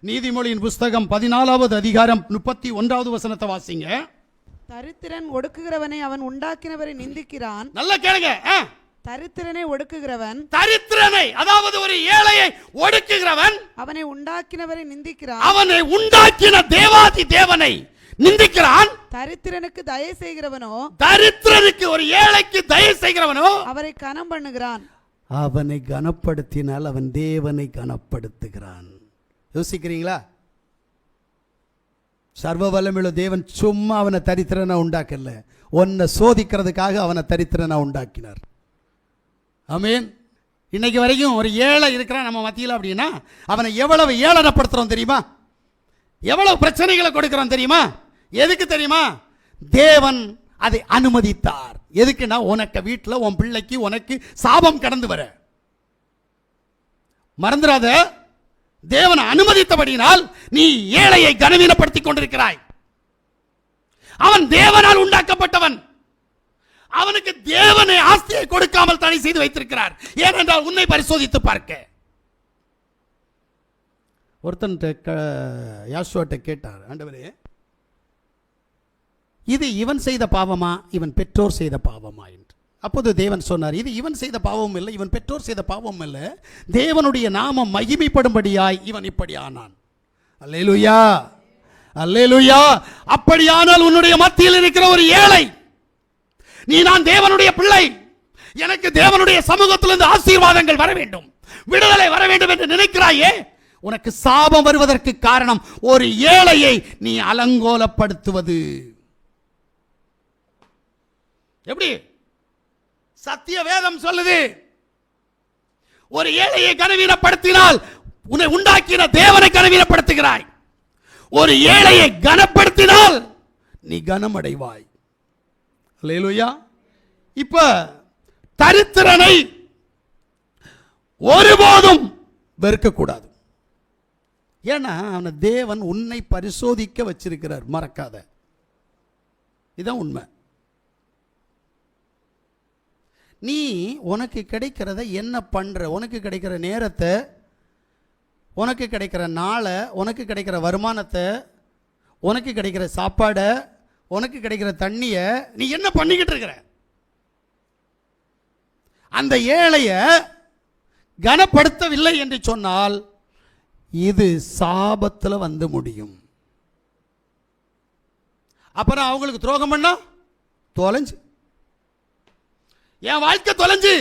நீதிமொழியின் புஸ்தகம் 14வது அதிகாரம் 31வது வசனத்தை வாசிங்க. தரித்திரன் ஒடுக்குகிறவனை அவன் உண்டாக்கினவரை நிந்திக்கிறான். நல்லா கேளுங்க. தரித்திரனை ஒடுக்குகிறவன், தரித்திரனை அதாவது ஒரு ஏழையை ஒடுக்குகிறவன் அவனை உண்டாக்கினவரை நிந்திக்கிறான். அவனை உண்டாக்கின தேவாதி தேவனை நிந்திக்கிறான். தரித்திரனுக்கு தயை செய்கிறவனோ, தரித்திரனுக்கு ஒரு ஏழைக்கு தயை செய்கிறவனோ அவரை கனம் பண்ணுகிறான். அவனை கனப்படுத்தினால் அவன் தேவனை கனப்படுத்துகிறான். யோசிக்கிறீங்களா? சர்வ வல்லமையுள்ள தேவன் சும்மா அவனை தரித்திரனா உண்டாக்கல, உன்னை சோதிக்கிறதுக்காக அவனை தரித்திரனா உண்டாக்கினார். ஆமென். இன்னைக்கு வரைக்கும் ஒரு ஏழை இருக்கிறான் நம்ம மத்தியில் அப்படின்னா அவனை எவ்வளவு ஏளனப்படுத்துறோம் தெரியுமா? எவ்வளவு பிரச்சனைகளை கொடுக்கிறோம் தெரியுமா? எதுக்கு தெரியுமா? தேவன் அதை அனுமதித்தார். எதுக்குன்னா உனக்கு வீட்டில் உன் பிள்ளைக்கு உனக்கு சாபம் கடந்து வர மறந்துடாத. தேவன் அனுமதித்தபடினால் நீ ஏழையை கனவீனப்படுத்திக் கொண்டிருக்கிறாய். அவன் தேவனால் உண்டாக்கப்பட்டவன். அவனுக்கு தேவனை ஆஸ்தியை கொடுக்காமல் தடை செய்து வைத்திருக்கிறார். ஏனென்றால் உன்னை பரிசோதித்து பார்க்க. ஒருத்தன் யாசுவாட்ட கேட்டார், ஆண்டவரே இது இவன் செய்த பாவமா இவன் பெற்றோர் செய்த பாவமா என்று. அப்போது தேவன் சொன்னார், இது இவன் செய்த பாவம் இல்லை, இவன் பெற்றோர் செய்த பாவம் இல்லை, தேவனுடைய நாமம் மகிமைப்படும்படியாய் இவன் இப்படி ஆனான். அல்லேலூயா, அல்லேலூயா. அப்படியானால் உன்னுடைய மத்தியில் இருக்கிற ஒரு ஏழை, நீ நான் தேவனுடைய பிள்ளை, எனக்கு தேவனுடைய சமூகத்திலிருந்து ஆசீர்வாதங்கள் வர வேண்டும், விடுதலை வர வேண்டும் என்று நினைக்கிறாயே, உனக்கு சாபம் வருவதற்கு காரணம் ஒரு ஏழையை நீ அலங்கோலப்படுத்துவது. எப்படி? சத்திய வேதம் சொல்லுது, ஒரு ஏழையை கனவீனப்படுத்தினால் உன்னை உண்டாக்கின தேவனை கனவீனப்படுத்துகிறாய். ஒரு ஏழையை கனப்படுத்தினால் நீ கனமடைவாய். அல்லேலூயா. இப்ப தரித்திரனை ஒருபோதும் வெறுக்க கூடாது. ஏன்னா அவனை தேவன் உன்னை பரிசோதிக்க வச்சிருக்கிறார், மறக்காத. இதுதான் உண்மை. நீ உனக்கு கிடைக்கிறத என்ன பண்ற, உனக்கு கிடைக்கிற நேரத்தை, உனக்கு கிடைக்கிற நாளை, உனக்கு கிடைக்கிற வருமானத்தை, உனக்கு கிடைக்கிற சாப்பாடை, உனக்கு கிடைக்கிற தண்ணிய நீ என்ன பண்ணிக்கிட்டு இருக்கிற? அந்த ஏழைய கனப்படுத்தவில்லை என்று சொன்னால் இது சாபத்தில் வந்து முடியும். அப்புறம் அவங்களுக்கு துரோகம் பண்ணா தொலைஞ்சு, என் வாழ்க்கை தொலைஞ்சு.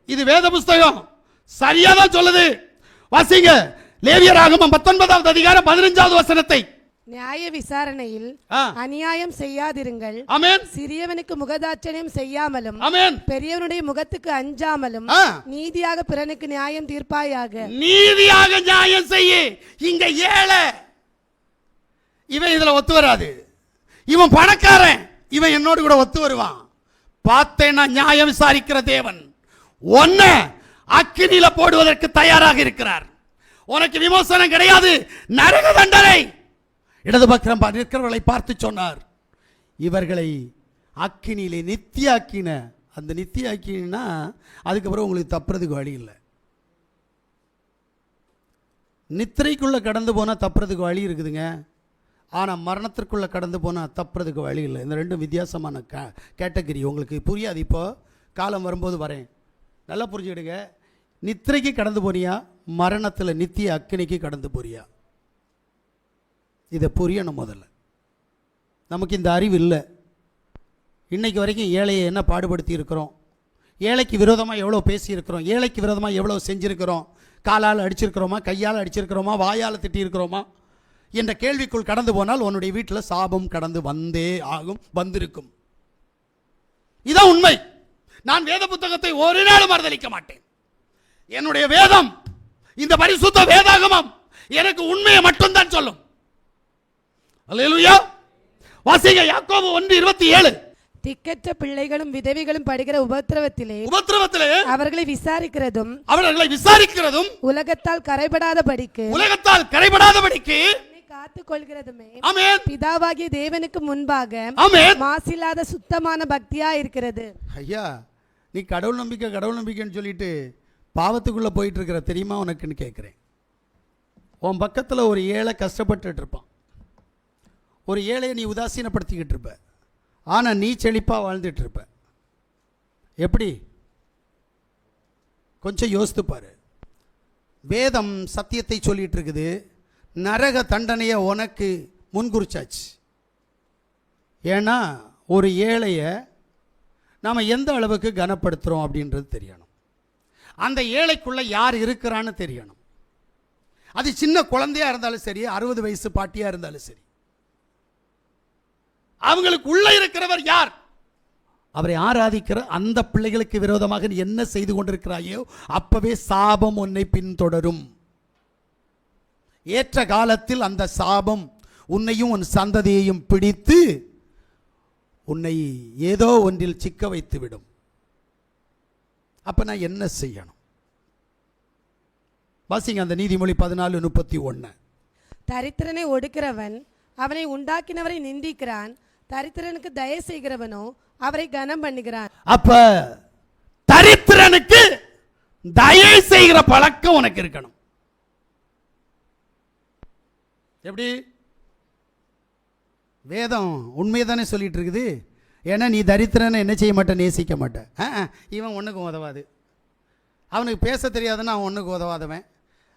இது வேத புஸ்தகம் சரியா தான் சொல்லுது. வாசிங்க லேவியராகமம் 19வது அதிகாரம் 15வது வசனத்தை. நியாய விசாரணையில் அநியாயம் செய்யாதிருங்கள். ஆமென். சிறியவனுக்கு முகதாட்சணியம் செய்யாமலும், ஆமென், பெரியவனுடைய முகத்துக்கு அஞ்சாமலும் நீதியாக பிறனுக்கு நியாயம் தீர்ப்பாயாக. நீதியாக நியாயம் செய்ய. இங்க ஏழை, இவன் இதுல ஒத்து வராது. இவன் பணக்காரன், இவன் என்னோடு கூட ஒத்து வருவான். பார்த்தேன்னா நியாயம் விசாரிக்கிற தேவன் ஒன்ன அக்கினியில போடுவதற்கு தயாராக இருக்கிறார். உனக்கு விமோசனம் கிடையாது, நரக தண்டனை. இடது பக்கம் இருக்கிறவர்களை பார்த்து சொன்னார், இவர்களை அக்கினியிலே நித்தியாக்கின. அந்த நித்தியாக்கினா அதுக்கப்புறம் உங்களுக்கு தப்புறதுக்கு வழி இல்லை. நித்திரைக்குள்ள கடந்து போனா தப்புறதுக்கு வழி இருக்குதுங்க, ஆனால் மரணத்திற்குள்ளே கடந்து போனால் தப்புறதுக்கு வழி இல்லை. இந்த ரெண்டும் வித்தியாசமான கேட்டகரி. உங்களுக்கு புரியாது, இப்போ காலம் வரும்போது வரேன், நல்லா புரிஞ்சுக்கிடுங்க. நித்திரைக்கு கடந்து போனியா, மரணத்தில் நித்திய அக்கினிக்கு கடந்து போறியா? இதை புரியணும் முதல்ல. நமக்கு இந்த அறிவு இல்லை. இன்னைக்கு வரைக்கும் ஏழையை என்ன பாடுபடுத்தி இருக்கிறோம், ஏழைக்கு விரோதமாக எவ்வளோ பேசியிருக்கிறோம், ஏழைக்கு விரோதமாக எவ்வளோ செஞ்சுருக்கிறோம். காலால் அடிச்சிருக்கிறோமா, கையால் அடிச்சிருக்கிறோமா, வாயால் திட்டியிருக்கிறோமா என்ற கேள்விக்குள் கடந்து போனால் உன்னுடைய வீட்டில் சாபம் கடந்து வந்தே ஆகும், வந்திருக்கும். இதான் உண்மை. நான் வேத புத்தகத்தை ஒரு நாளும் மறுதலிக்க மாட்டேன். என்னுடைய வேதம், இந்த பரிசுத்த வேதாகமம் எனக்கு உண்மையை மட்டும்தான் சொல்லும். அல்லேலூயா. வாசிங்க யாக்கோபு 1:27. திக்கற்ற பிள்ளைகளும் விதவைகளும் படுகிற உபத்திரவத்திலே அவர்களை விசாரிக்கிறதும் உலகத்தால் கரைபடாதபடிக்கு காத்துக் கொள்கிறதுமே பிதாவாகிய தேவனுக்கு முன்பாக மாசில்லாத சுத்தமான பக்தியா இருக்கிறது. ஐயா, நீ கடவுள் நம்பிக்கைன்னு சொல்லிட்டு பாவத்துக்குள்ளே போயிட்டு இருக்கிற தெரியுமா உனக்குன்னு கேட்குறேன். உன் பக்கத்தில் ஒரு ஏழை கஷ்டப்பட்டுட்டு இருப்பான். ஒரு ஏழையை நீ உதாசீனப்படுத்திக்கிட்டு இருப்ப, ஆனால் நீ செழிப்பாக வாழ்ந்துட்டு இருப்ப. எப்படி? கொஞ்சம் யோசித்து பாரு. வேதம் சத்தியத்தை சொல்லிட்டு இருக்குது. நரக தண்டனையை உனக்கு முன்குறிச்சாச்சு. ஏன்னா ஒரு ஏழையை நாம் எந்த அளவுக்கு கனப்படுத்துகிறோம் அப்படின்றது தெரியணும். அந்த ஏழைக்குள்ளே யார் இருக்கிறான்னு தெரியணும். அது சின்ன குழந்தையாக இருந்தாலும் சரி, 60 வயசு பாட்டியாக இருந்தாலும் சரி, அவங்களுக்கு உள்ள இருக்கிறவர் யார்? அவரை ஆராதிக்கிற அந்த பிள்ளைகளுக்கு விரோதமாக நீ என்ன செய்து கொண்டிருக்கிறாயோ அப்பவே சாபம் உன்னை பின்தொடரும். ஏற்ற காலத்தில் அந்த சாபம் உன்னையும் உன் சந்ததியையும் பிடித்து உன்னை ஏதோ ஒன்றில் சிக்க வைத்து விடும். அப்ப நான் என்ன செய்யணும்? வாசிங்க அந்த நீதிமொழி 14:31. தரித்திரனை ஒடுக்கிறவன் அவனை உண்டாக்கினவரை நிந்திக்கிறான், தரித்திரனுக்கு தயவு செய்கிறவனோ அவரை கனம் பண்ணுகிறான். அப்ப தரித்திரனுக்கு தயவு செய்கிற பழக்கம் உனக்கு இருக்கணும். எப்படி? வேதம் உண்மையை சொல்லிட்டு இருக்குது. ஏன்னா நீ தரித்திரனை என்ன செய்ய மாட்ட? நேசிக்க மாட்ட. இவன் ஒன்றுக்கு உதவாது, அவனுக்கு பேச தெரியாதுன்னா அவன் ஒன்றுக்கு உதவாதவன்,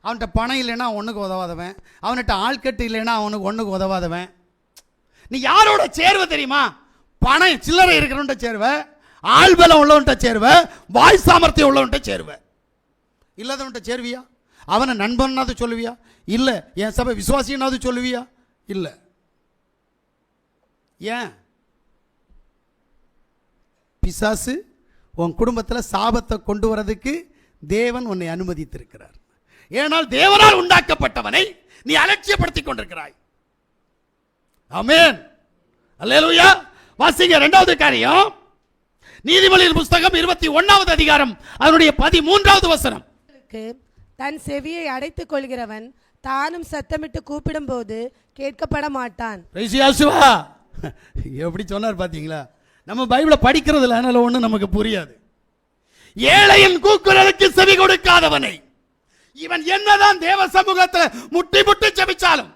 அவன்கிட்ட பணம் இல்லைன்னா அவன் ஒன்றுக்கு உதவாதவன், அவன்கிட்ட ஆள்கட்டு இல்லைன்னா அவனுக்கு ஒன்றுக்கு உதவாதவன். நீ யாரோட சேர்வை தெரியுமா? பணம் சில்லறை இருக்கிறவன்ட்ட சேருவ, ஆள்பலம் உள்ளவன்ட்ட சேருவ, வாய் சாமர்த்தியம் உள்ளவன்ட்ட சேருவ. இல்லாதவன்ட்ட சேருவியா? அவனை நண்பனாவது சொல்லுவியா? இல்லை. என் சபை விசுவாசினாவது சொல்லுவியா? இல்லை. ஏன்? பிசாசு உன் குடும்பத்தில் சாபத்தை கொண்டு வரதுக்கு தேவன் உன்னை அனுமதித்திருக்கிறார். ஏனால் தேவனால் உண்டாக்கப்பட்டவனை நீ அலட்சியப்படுத்திக் கொண்டிருக்கிறாய். ஆமென், அல்லேலூயா. வாசிங்க 2வது காரியம், நீதிமொழியின் புஸ்தகம் 21வது அதிகாரம் அதனுடைய 13வது வசனம். தன் செவியை அடைத்துக் கொள்கிறவன் தானும் சத்தமிட்டு கூப்பிடும் போது கேட்கப்பட மாட்டான். எப்படி சொன்னார் பாத்தீங்களா? நம்ம பைபிளை படிக்கிறதுல அதனால ஒண்ணு நமக்கு புரியாது. ஏழையின் கூக்குரலுக்கு செவி கொடுக்காதவனை, இவன் என்னதான் தேவ சமூகத்தில் முட்டி முட்டி ஜெபிச்சாலும்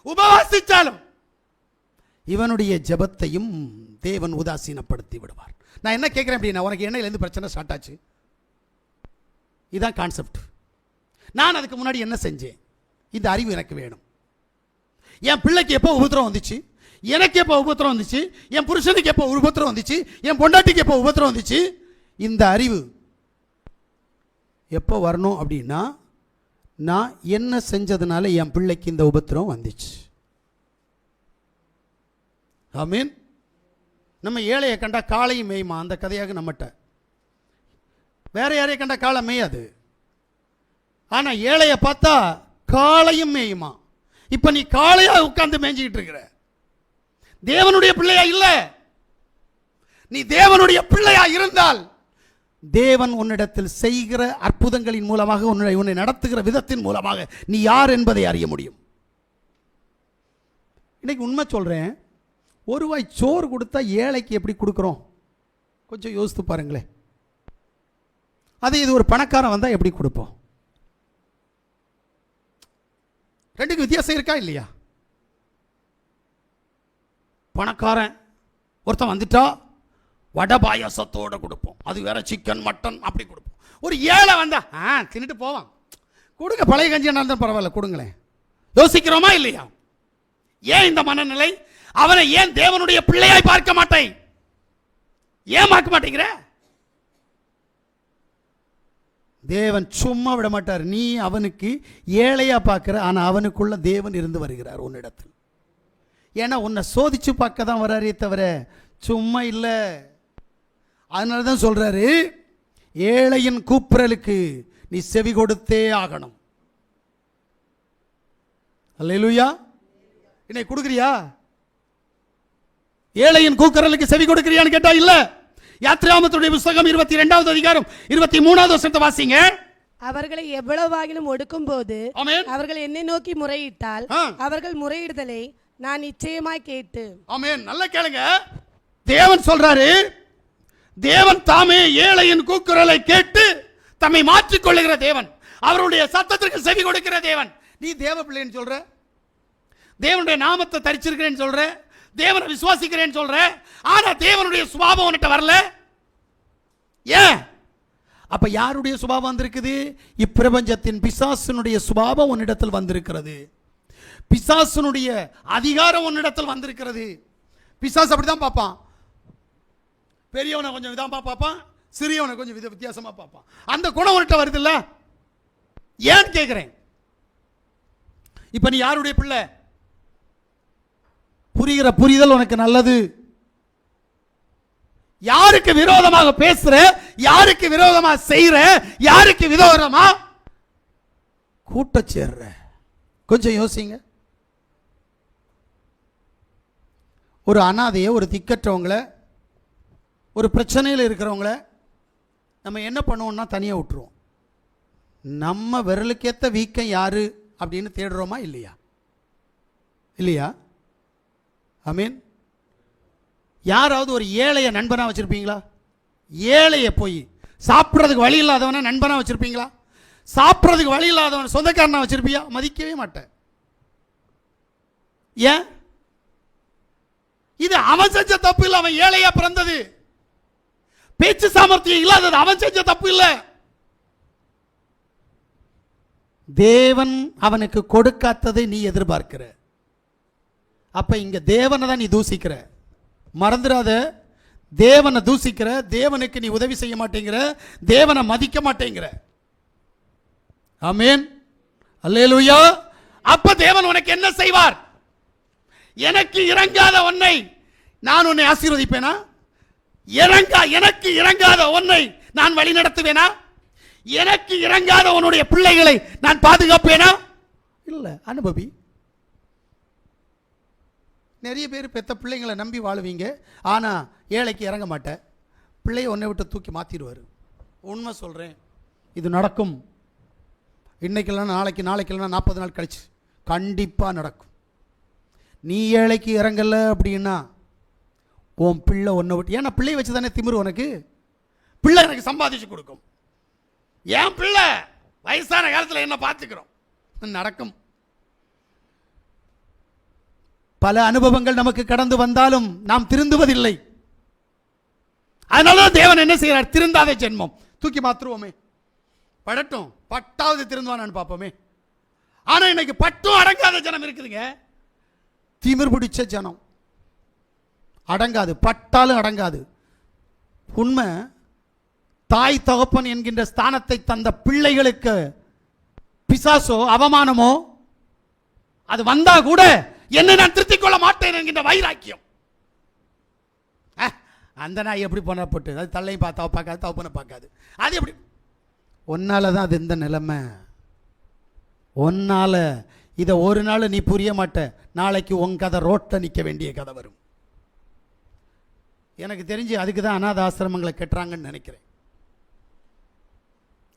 உபவாசிச்சாலும் இவனுடைய ஜெபத்தையும் தேவன் உதாசீனப்படுத்தி விடுவார். நான் என்ன கேட்கிறேன் அப்படின்னா, உனக்கு எண்ணெயிலேருந்து பிரச்சனை ஸ்டார்ட் ஆச்சு, இதுதான் கான்செப்ட். நான் அதுக்கு முன்னாடி என்ன செஞ்சேன்? இந்த அறிவு எனக்கு வேணும். என் பிள்ளைக்கு எப்போ உபத்திரம் வந்துச்சு, எனக்கு எப்போ உபத்திரம் வந்துச்சு, என் புருஷனுக்கு எப்போ உபத்திரம் வந்துச்சு, என் பொண்டாட்டிக்கு எப்போ உபத்திரம் வந்துச்சு, இந்த அறிவு எப்போ வரணும் அப்படின்னா, நான் என்ன செஞ்சதுனால என் பிள்ளைக்கு இந்த உபத்திரம் வந்துச்சு. ஆமீன். நம்ம ஏழையை கண்டா காளையும் மேயுமா, அந்த கதையாக நம்மகிட்ட. வேற யாரையும் கண்டா காளை மேயாது, ஆனா ஏழையை பார்த்தா காளையும் மேயுமா. இப்ப நீ காளையா உட்கார்ந்து மேய்ஞ்சிக்கிட்டு இருக்கிற, தேவனுடைய பிள்ளையா இல்ல. நீ தேவனுடைய பிள்ளையா இருந்தால் தேவன் உன்னிடத்தில் செய்கிற அற்புதங்களின் மூலமாக, உன்னை நடத்துகிற விதத்தின் மூலமாக நீ யார் என்பதை அறிய முடியும். இன்னைக்கு உண்மை சொல்றேன், ஒரு வாய் சோறு கொடுத்தா ஏழைக்கு எப்படி கொடுக்குறோம்? கொஞ்சம் யோசித்து பாருங்களேன். அதே இது ஒரு பணக்காரன் வந்தால் எப்படி கொடுப்போம்? ரெண்டுக்கு வித்தியாசம் இருக்கா இல்லையா? பணக்காரன் ஒருத்தன் வந்துட்டா வடை பாயாசத்தோட கொடுப்போம், அது வேற சிக்கன் மட்டன் அப்படி கொடுப்போம். ஒரு ஏழை வந்தா தின்னுட்டு போவான், கொடுங்க, பழைய கஞ்சி இருந்தாலும் பரவாயில்ல கொடுங்களேன். யோசிக்கிறோமா இல்லையா? ஏன் இந்த மனநிலை? அவனை ஏன் தேவனுடைய பிள்ளையாய் பார்க்க மாட்டேன்? ஏன் பார்க்க மாட்டேங்கிற? தேவன் சும்மா விட மாட்டார். நீ அவனுக்கு ஏழையா பார்க்கிற, ஆனா அவனுக்குள்ள தேவன் இருந்து வருகிறார் உன்னிடத்தில். ஏன்னா உன்னை சோதிச்சு பார்க்க தான் வராரே தவிர சும்மா இல்லை. அதனால தான் சொல்றாரு, ஏழையின் கூப்பிரலுக்கு நீ செவி கொடுத்தே ஆகணும். அல்லேலூயா. இன்னைக்கு கொடுக்குறியா? ஏழையின் கூக்குரலுக்கு செவி கொடுக்கிறியான்னு கேட்டா இல்ல. யாத்திராமத்துடைய புத்தகம் 22வது அதிகாரம் 23வது வசனத்தை வாசிங்க. அவர்களை எவ்வளவாகிலும் ஒடுக்கும் போது அவர்கள் என்னை நோக்கி முறையிட்டால் அவர்கள் முறையிடுதலை நான் நிச்சயமாய் கேட்டு. ஆமென். நல்லா கேளுங்க. தேவன் சொல்றாரு, தேவன் தாமே ஏழையின் கூக்குரலை கேட்டு தம்மை மாற்றிக் கொள்ளுகிற தேவன், அவருடைய சத்தத்திற்கு செவி கொடுக்கிற தேவன். நீ தேவ பிள்ளைன்னு சொல்ற, தேவனுடைய நாமத்தை தரிச்சிருக்கிறேன்னு சொல்ற, தேவனை விசுவாசிக்கிறேன்னு சொல்ற, ஆனா தேவனுடைய சுபாவம் உன்கிட்ட வரல. ஏன்? அப்ப யாருடைய சுபாவம் வந்திருக்குது? இப்பிரபஞ்சத்தின் பிசாசனுடைய சுபாவம் உன்னிடத்தில் வந்திருக்கிறது. பிசாசனுடைய அதிகாரம் உன்னிடத்தில் வந்திருக்கிறது. பிசாசு அப்படிதான் பார்ப்பான். பெரியவனை கொஞ்சம் விதமா பார்ப்பான், சிறியவனை கொஞ்சம் வித்தியாசமா பார்ப்பான். அந்த குணம் உன்கிட்ட வருது இல்ல? ஏன் கேட்கிறேன்? இப்ப நீ யாருடைய பிள்ளை? புரிகிற புரிதல் உனக்கு நல்லது. யாருக்கு விரோதமாக பேசுற, யாருக்கு விரோதமா செய்யற, யாருக்கு விரோதமா கூட்ட சேர்ற, கொஞ்சம் யோசிங்க. ஒரு அனாதையை, ஒரு திக்கற்றவங்களை, ஒரு பிரச்சனையில் இருக்கிறவங்கள நம்ம என்ன பண்ணுவோம்னா தனியாக விட்டுருவோம். நம்ம விரலுக்கேற்ற வீக்கம் யாரு அப்படின்னு தேடுறோமா இல்லையா? இல்லையா? ஆமீன். யாராவது ஒரு ஏழையை நண்பனாக வச்சுருப்பீங்களா? ஏழையை போய் சாப்பிட்றதுக்கு வழி இல்லாதவனை நண்பனாக வச்சுருப்பீங்களா? சாப்பிட்றதுக்கு வழி இல்லாதவன் சொந்தக்காரனா வச்சுருப்பியா? மதிக்கவே மாட்டேன். ஏன்? இது அவன் செஞ்ச தப்பு இல்லை, அவன் ஏழையா பிறந்தது. பேச்சு சாமர்த்தியம் இல்லாதது அவன் செஞ்ச தப்பு இல்லை. தேவன் அவனுக்கு கொடுக்காததை நீ எதிர்பார்க்கிற. அப்ப இங்க தேவனை தான் நீ தூசிக்கிற. மறந்துடாத, தேவனை தூசிக்கிற, தேவனுக்கு நீ உதவி செய்ய மாட்டேங்கிற, தேவனை மதிக்க மாட்டேங்கிற. ஆமென், அல்லேலூயா. அப்ப தேவன் உனக்கு என்ன செய்வார்? எனக்கு இறங்காத ஒன்றை நான் உன்னை ஆசீர்வதிப்பேனா? எனக்கு இறங்காத ஒன்றை நான் வழி நடத்துவேனா? எனக்கு இறங்காத உன்னுடைய பிள்ளைகளை நான் பாதுகாப்பேனா? இல்ல. அனுபவி. நிறைய பேர் பெத்த பிள்ளைங்களை நம்பி வாழுவீங்க, ஆனா ஏழைக்கு இறங்க மாட்டேன். பிள்ளைய ஒன்றை விட்டு தூக்கி மாத்திடுவார். உண்மை சொல்றேன், இது நடக்கும். இன்னைக்கு இல்லைன்னா நாளைக்கு, நாளைக்கு இல்லைன்னா 40 நாள் கழிச்சு கண்டிப்பா நடக்கும். நீ ஏழைக்கு இறங்கல அப்படின்னா உன் பிள்ளை ஒன்றை விட்டு, ஏன்னா பிள்ளை வச்சு தானே திமிரு உனக்கு. பிள்ளை எனக்கு சம்பாதிச்சு கொடுக்கும். என் பிள்ளை வயசான காலத்தில் என்ன பார்த்துக்கிறோம், நடக்கும். பல அனுபவங்கள் நமக்கு கடந்து வந்தாலும் நாம் திருந்துவதில்லை. அதனால தேவன் என்ன செய்யறார்? திருந்தாத ஜென்மம் தூக்கி மாத்துருவோமே, படட்டும், பட்டாவது திருந்துவானான்னு பார்ப்போமே. ஆனா இன்னைக்கு பட்டும் அடங்காத ஜனம் இருக்குதுங்க. திமிர் பிடிச்ச ஜனம் அடங்காது, பட்டாலும் அடங்காது. உண்மை, தாய் தகப்பன் என்கின்ற ஸ்தானத்தை தந்த பிள்ளைகளுக்கு பிசாசோ அவமானமோ அது வந்தா கூட என்னை நான் திருத்திக் கொள்ள மாட்டேன் என்கின்ற வைராக்கியம். அந்த நாய் எப்படி போனா போட்டு, அது தள்ளையும் பார்த்தா பார்க்காது, தவப்பனை பார்க்காது. அது எப்படி? ஒன்னால தான் அது இந்த நிலைமை. ஒன்னால இதை ஒரு நாள் நீ புரிய மாட்ட, நாளைக்கு உன் கதை ரோட்டை நிற்க வேண்டிய கதை வரும். எனக்கு தெரிஞ்சு அதுக்கு தான் அநாத ஆசிரமங்களை கட்டுறாங்கன்னு நினைக்கிறேன்.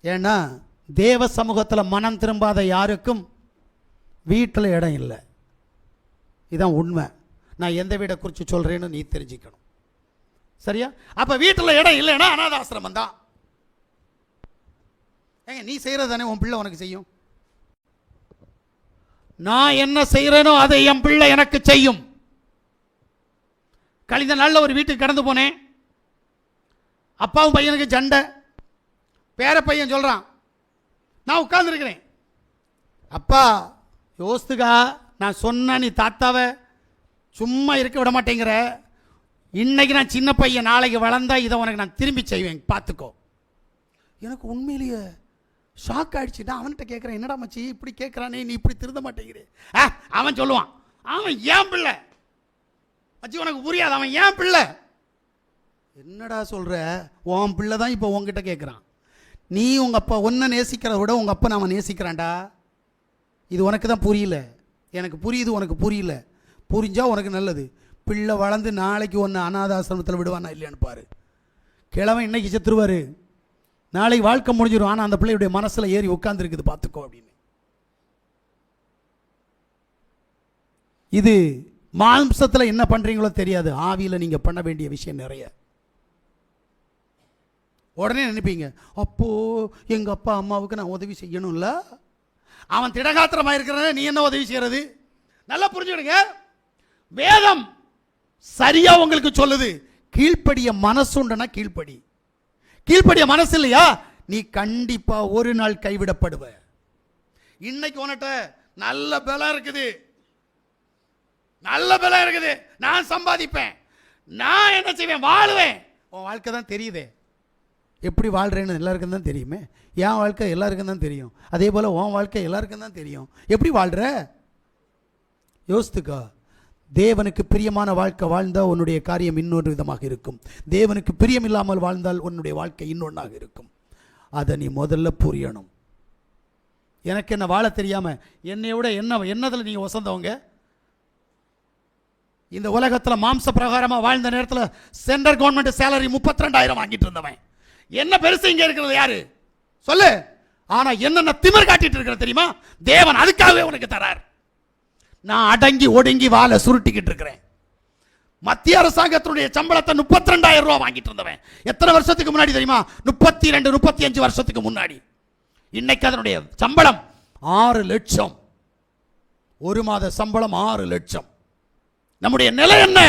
ஏன்னா தேவ சமூகத்தில் மனம் திரும்பாத யாருக்கும் வீட்டில் இடம் இல்லை. இதுதான் உண்மை. நான் எந்த வீடை குறித்து சொல்கிறேன்னு நீ தெரிஞ்சுக்கணும், சரியா? அப்போ வீட்டில் இடம் இல்லைன்னா அநாத ஆசிரமம் தான். ஏங்க, நீ செய்கிறது தானே உன் பிள்ளை உனக்கு செய்யும். நான் என்ன செய்கிறேனோ அதை என் பிள்ளை எனக்கு செய்யும். கழிந்த நாளில் ஒரு வீட்டுக்கு கடந்து போனேன். அப்பாவும் பையனுக்கு சண்டை. பேர பையன் சொல்கிறான், நான் உட்கார்ந்துருக்கிறேன், அப்பா யோசித்துக்கா, நான் சொன்ன நீ தாத்தாவை சும்மா இருக்க விட மாட்டேங்கிற. இன்னைக்கு நான் சின்ன பையன், நாளைக்கு வளர்ந்தா இதை உனக்கு நான் திரும்பி செய்வேன், பார்த்துக்கோ. எனக்கு உண்மையிலேயே ஷாக் ஆயிடுச்சு. நான் அவன்கிட்ட கேட்குறேன், என்னடா மச்சி இப்படி கேட்குறானே, நீ இப்படி திருந்த மாட்டேங்கிறே. அவன் சொல்லுவான், அவன் ஏன் பிள்ளை மச்சி, உனக்கு புரியாது, அவன் ஏன் பிள்ளை. என்னடா சொல்கிற? உன் பிள்ளை தான் இப்போ உங்ககிட்ட கேட்குறான். நீ உங்கள் அப்பா ஒன்றை நேசிக்கிறத விட உங்கள் அப்பா நான் நேசிக்கிறான்டா. இது உனக்கு தான் புரியல, எனக்கு புரியுது, உனக்கு புரியல. புரிஞ்சா உனக்கு நல்லது. பிள்ளை வளர்ந்து நாளைக்கு ஒன்று அநாதாசிரமத்தில் விடுவானா இல்லையான்னு பாரு. கிழவன் இன்னைக்கு செத்துருவார், நாளைக்கு வாழ்க்கை முடிஞ்சிடும். ஆனால் அந்த பிள்ளையுடைய மனசில் ஏறி உட்கார்ந்துருக்குது, பார்த்துக்கோ அப்படின்னு. இது மாம்சத்தில் என்ன பண்ணுறீங்களோ தெரியாது, ஆவியில் நீங்கள் பண்ண வேண்டிய விஷயம் நிறைய. உடனே நினைப்பீங்க, அப்போ எங்க அப்பா அம்மாவுக்கு நான் உதவி செய்யணும்ல. அவன் திடகாத்திரமா இருக்கிறத நீ என்ன உதவி செய்யறது? நல்லா புரிஞ்சுடுங்க. வேதம் சரியா உங்களுக்கு சொல்லுது, கீழ்ப்படிய மனசு உண்டனா கீழ்ப்படி. கீழ்ப்படிய மனசு இல்லையா, நீ கண்டிப்பா ஒரு நாள் கைவிடப்படுவ. இன்னைக்கு உன்கிட்ட நல்ல பலம் இருக்குது, நல்ல பலம் இருக்குது, நான் சம்பாதிப்பேன், நான் என்ன செய்வேன், வாழுவேன். உன் வாழ்க்கை தான் தெரியுதே, எப்படி வாழ்றேன்னு எல்லாருக்கும் தான் தெரியுமே. என் வாழ்க்கை எல்லாருக்கும் தான் தெரியும், அதே போல உன் வாழ்க்கை எல்லாருக்கும் தான் தெரியும். எப்படி வாழ்ற யோசித்துக்கா. தேவனுக்கு பிரியமான வாழ்க்கை வாழ்ந்தால் உன்னுடைய காரியம் இன்னொரு விதமாக இருக்கும். தேவனுக்கு பிரியம் இல்லாமல் வாழ்ந்தால் உன்னுடைய வாழ்க்கை இன்னொன்றாக இருக்கும். அதை நீ முதல்ல புரியணும். எனக்கு என்ன வாழ தெரியாமல் என்னை விட என்னதில் நீங்கள் வசந்தவங்க? இந்த உலகத்தில் மாம்ச பிரகாரமாக வாழ்ந்த நேரத்தில் சென்ட்ரல் கவர்மெண்ட் சேலரி 32,000 வாங்கிட்டு இருந்தவன். என்ன பெருசு இங்கே இருக்கிறது யாரு சொல்லு? ஆனால் என்னென்ன திமிர் காட்டிட்டு இருக்கிற தெரியுமா? தேவன் அதுக்காகவே உனக்கு தரார். நான் அடங்கி ஒடுங்கி வாழ சுருட்டிக்கிட்டு இருக்கிறேன். மத்திய அரசாங்கத்தினுடைய சம்பளத்தை 32,000 ரூபாய் வாங்கிட்டு இருந்தவன் எத்தனை வருஷத்துக்கு முன்னாடி தெரியுமா? 32, 35 வருஷத்துக்கு முன்னாடி. இன்னைக்கு அதனுடைய சம்பளம் 6 லட்சம். ஒரு மாத சம்பளம் 6 லட்சம். நம்முடைய நிலை என்ன?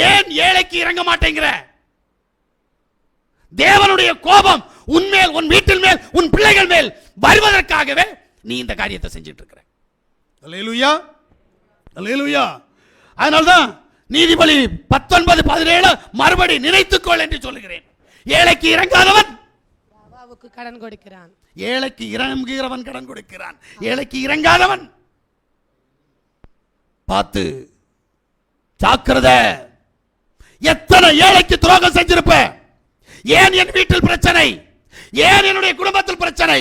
ஏன் ஏழைக்கு இறங்க மாட்டேங்கிற? தேவனுடைய கோபம் உன்மேல், உன் வீட்டில் மேல், உன் பிள்ளைகள் மேல் வருவதற்காகவே நீ இந்த காரியத்தை செஞ்சிட்டு இருக்கிற. அல்லேலூயா, அல்லேலூயா. அதனால்தான் நீதிபதி 19:17 மறுபடி நினைத்துக்கொள் என்று சொல்லுகிறேன். ஏழைக்கு இறங்காதவன் கடன் கொடுக்கிறான். ஏழைக்கு இறங்குகிறவன் கடன் கொடுக்கிறான். ஏழைக்கு இறங்காதவன் பார்த்து ஜாக்கிரதை. எத்தனை ஏழைக்கு துரோகம் செஞ்சிருப்ப? ஏன் என் வீட்டில் பிரச்சனை? ஏன் என்னுடைய குடும்பத்தில் பிரச்சனை?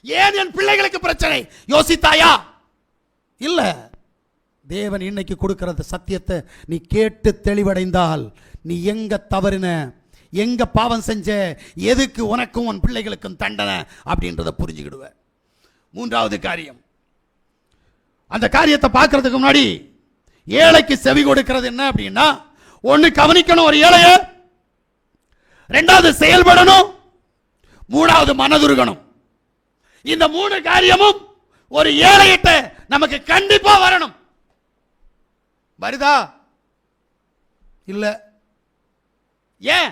ஏன் என் பிள்ளைகளுக்கு பிரச்சனை? யோசித்தாயா? இல்ல. தேவன் இன்னைக்கு கொடுக்கிற சத்தியத்தை நீ கேட்டு தெளிவடைந்தால் நீ எங்க தவறின, எங்க பாவம் செஞ்ச, எதுக்கு உனக்கும் உன் பிள்ளைகளுக்கும் தண்டனை அப்படின்றத புரிஞ்சுக்கிடுவ. மூன்றாவது காரியம், அந்த காரியத்தை பார்க்கறதுக்கு முன்னாடி ஏழைக்கு செவி கொடுக்கிறது என்ன அப்படின்னா, ஒன்னு கவனிக்கணும் ஒரு ஏழைய, ரெண்டாவது செயல்படணும், மூணாவது மனதுருகணும். இந்த 3 காரியமும் ஒரு ஏழையிட்ட நமக்கு கண்டிப்பா வரணும். வருதா? இல்ல. ஏன்?